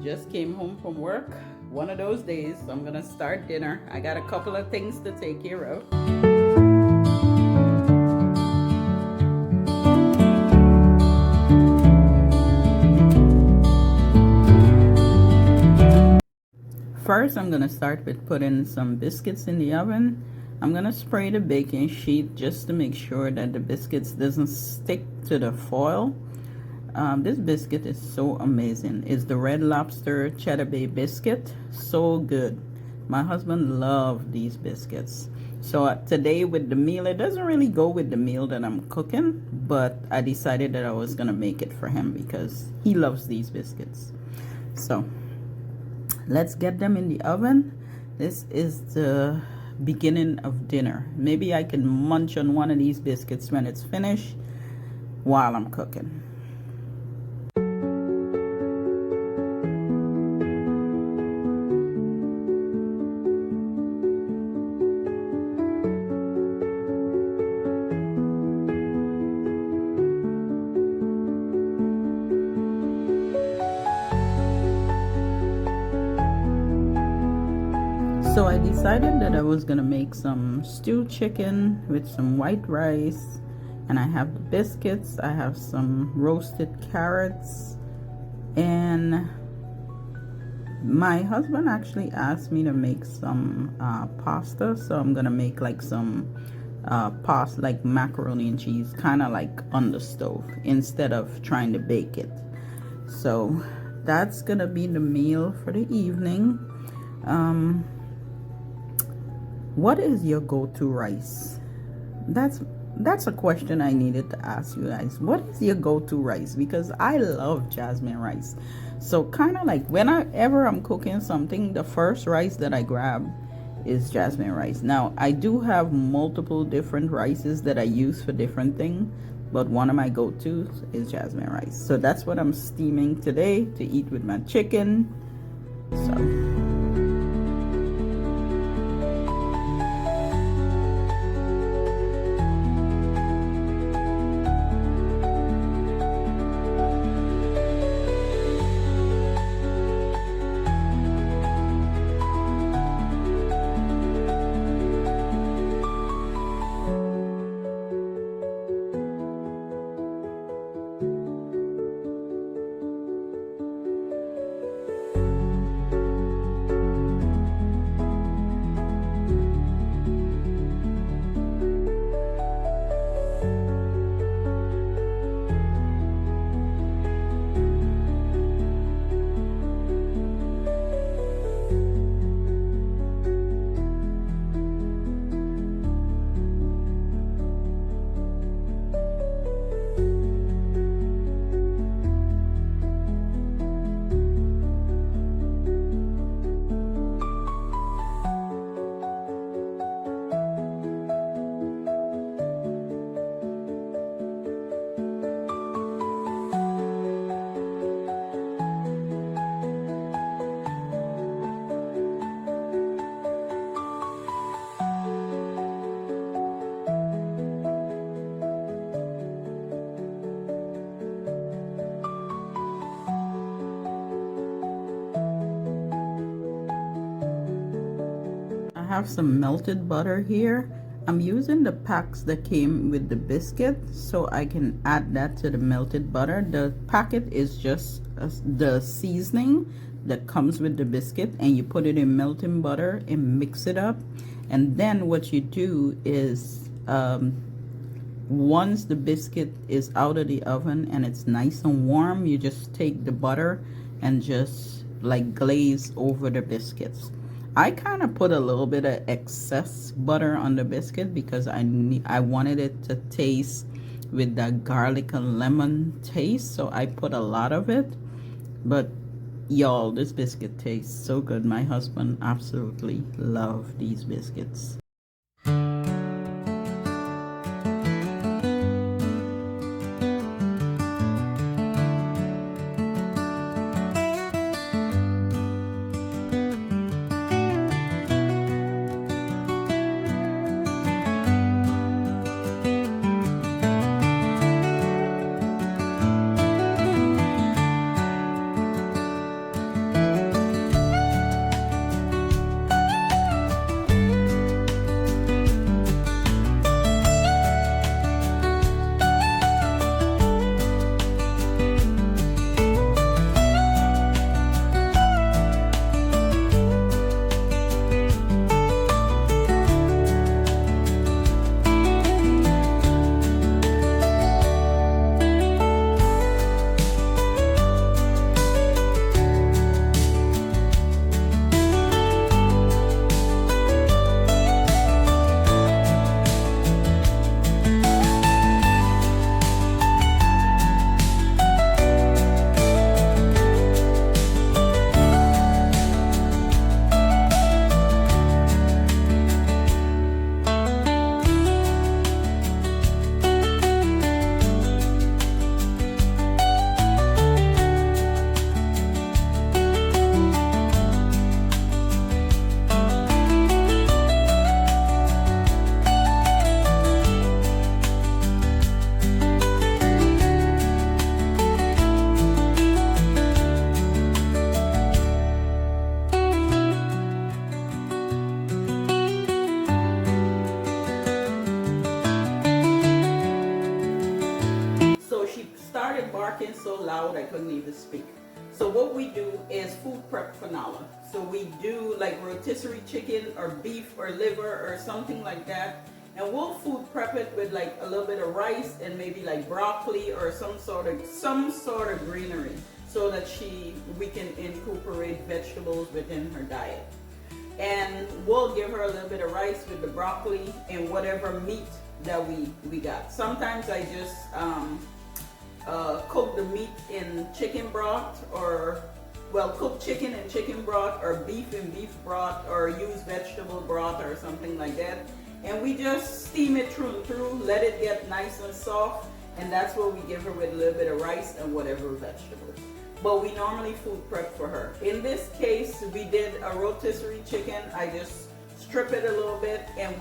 Just came home from work. One of those days, so I'm gonna start dinner. I got a couple of things to take care of. First, I'm gonna start with putting some biscuits in the oven. I'm gonna spray the baking sheet just to make sure that the biscuits doesn't stick to the foil. This biscuit is so amazing. It's the Red Lobster Cheddar Bay biscuit. So good. My husband loved these biscuits. So today with the meal, it doesn't really go with the meal that I'm cooking, but I decided that I was gonna make it for him because he loves these biscuits. So let's get them in the oven. This is the beginning of dinner. Maybe I can munch on one of these biscuits when it's finished while I'm cooking. So I decided that I was gonna make some stewed chicken with some white rice, and I have the biscuits, I have some roasted carrots, and my husband actually asked me to make some pasta, so I'm gonna make like some pasta, like macaroni and cheese, kind of like on the stove instead of trying to bake it. So that's gonna be the meal for the evening. What is your go-to rice? That's a question I needed to ask you guys. What is your go-to rice? Because I love jasmine rice. So kind of like whenever I'm cooking something, the first rice that I grab is jasmine rice. Now I do have multiple different rices that I use for different things, but one of my go-tos is jasmine rice. So that's what I'm steaming today to eat with my chicken. So I have some melted butter here. I'm using the packs that came with the biscuit so I can add that to the melted butter. The packet is just the seasoning that comes with the biscuit, and you put it in melting butter and mix it up. And then what you do is once the biscuit is out of the oven and it's nice and warm, you just take the butter and just like glaze over the biscuits. I kind of put a little bit of excess butter on the biscuit because I wanted it to taste with that garlic and lemon taste, so I put a lot of it. But y'all, this biscuit tastes so good. My husband absolutely loved these biscuits. out, I couldn't even speak. So what we do is food prep for Nala. So we do like rotisserie chicken or beef or liver or something like that. And we'll food prep it with like a little bit of rice and maybe like broccoli or some sort of greenery, so that we can incorporate vegetables within her diet. And we'll give her a little bit of rice with the broccoli and whatever meat that we got. Sometimes I just cook the meat in chicken broth, or cook chicken in chicken broth, or beef in beef broth, or use vegetable broth or something like that. And we just steam it through and through, let it get nice and soft, and that's what we give her with a little bit of rice and whatever vegetables. But we normally food prep for her. In this case, we did a rotisserie chicken. I just strip it a little bit, and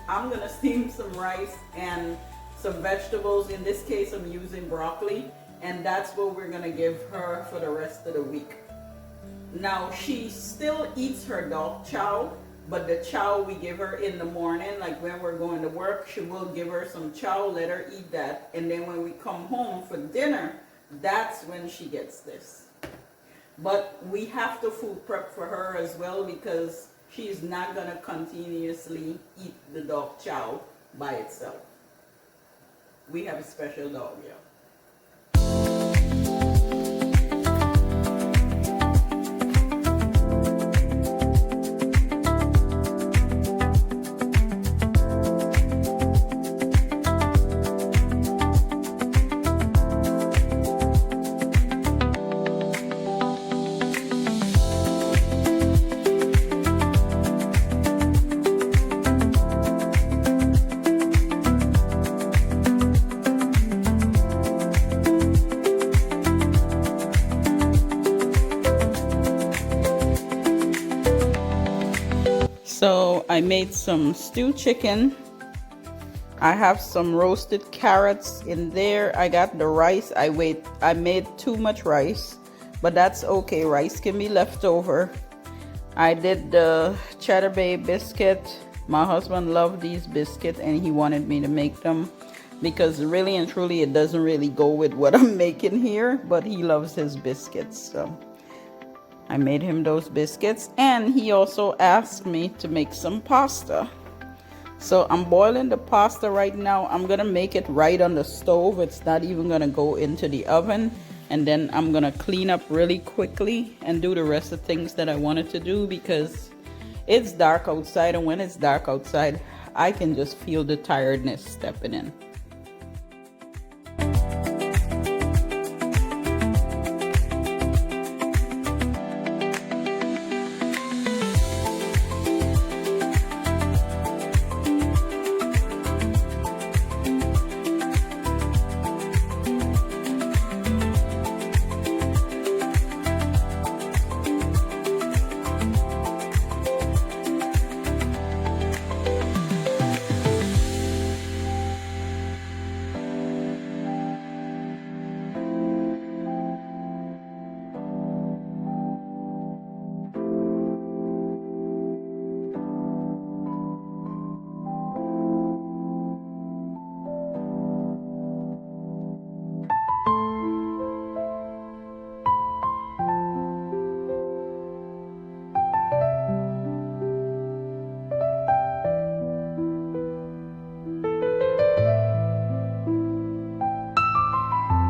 I'm gonna steam some rice and some vegetables. In this case, I'm using broccoli, and that's what we're gonna give her for the rest of the week. Now, she still eats her dog chow, but the chow we give her in the morning, like when we're going to work, she will give her some chow, let her eat that, and then when we come home for dinner, that's when she gets this. But we have to food prep for her as well, because she's not gonna continuously eat the dog chow by itself. We have a special dog, yeah. So I made some stewed chicken. I have some roasted carrots in there. I got the rice. I made too much rice, but that's okay. Rice can be left over. I did the Cheddar Bay biscuit. My husband loved these biscuits and he wanted me to make them, because really and truly it doesn't really go with what I'm making here, but he loves his biscuits. So I made him those biscuits, and he also asked me to make some pasta. So I'm boiling the pasta right now. I'm gonna make it right on the stove. It's not even gonna go into the oven. And then I'm gonna clean up really quickly and do the rest of the things that I wanted to do, because it's dark outside, and when it's dark outside, I can just feel the tiredness stepping in.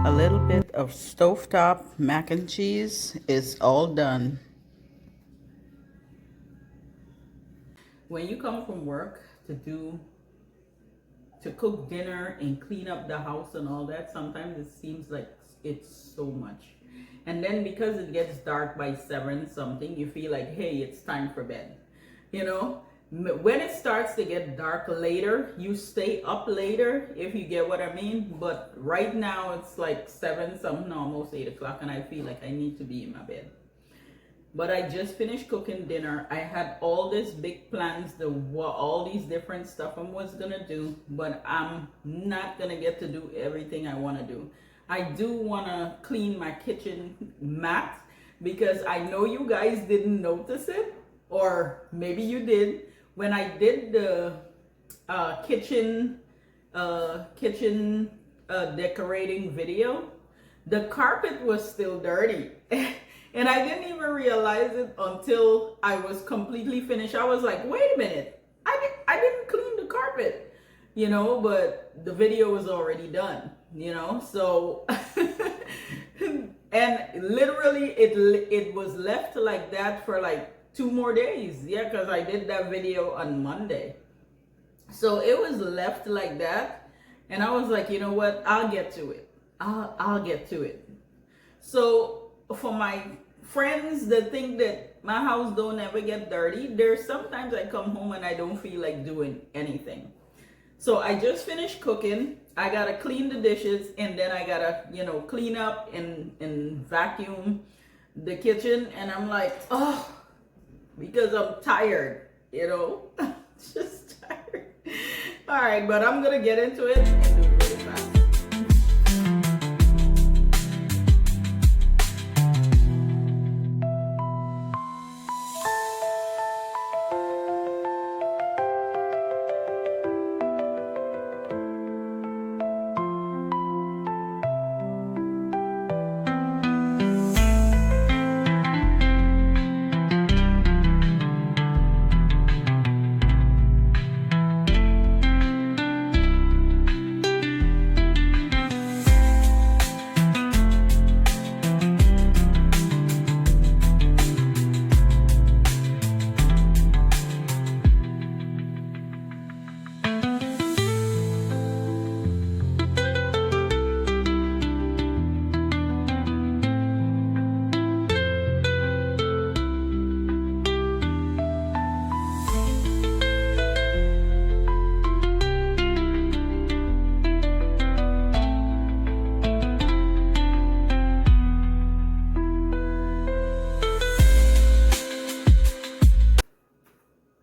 A little bit of stovetop mac and cheese is all done. When you come from work to cook dinner and clean up the house and all that, sometimes it seems like it's so much. And then because it gets dark by 7 something, you feel like, hey, it's time for bed. You know, when it starts to get dark later, you stay up later, if you get what I mean. But right now it's like 7 something, almost 8 o'clock, and I feel like I need to be in my bed. But I just finished cooking dinner. I had all these big plans, all these different stuff I was gonna do, but I'm not gonna get to do everything I wanna do. I do wanna clean my kitchen mat, because I know you guys didn't notice it, or maybe you did. When I did the kitchen decorating video, the carpet was still dirty. And I didn't even realize it until I was completely finished. I was like, wait a minute, I didn't clean the carpet, you know, but the video was already done, you know, so and literally it was left like that for like 2 more days. Yeah, because I did that video on Monday. So it was left like that. And I was like, you know what? I'll get to it. I'll get to it. So for my friends that think that my house don't ever get dirty, there's sometimes I come home and I don't feel like doing anything. So I just finished cooking. I gotta clean the dishes, and then I gotta, you know, clean up and vacuum the kitchen. And I'm like, oh, because I'm tired, you know, just tired. All right, but I'm gonna get into it and do it really fast.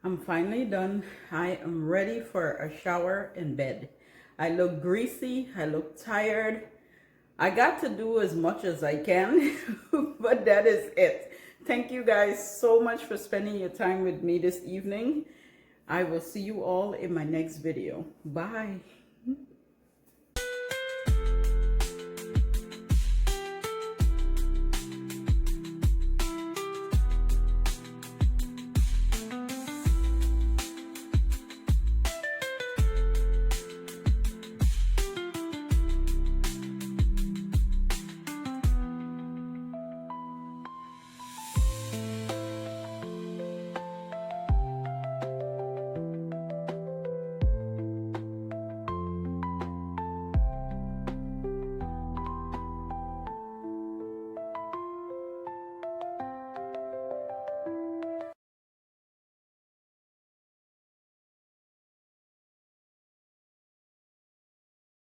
I'm finally done. I am ready for a shower and bed. I look greasy. I look tired. I got to do as much as I can, but that is it. Thank you guys so much for spending your time with me this evening. I will see you all in my next video. Bye.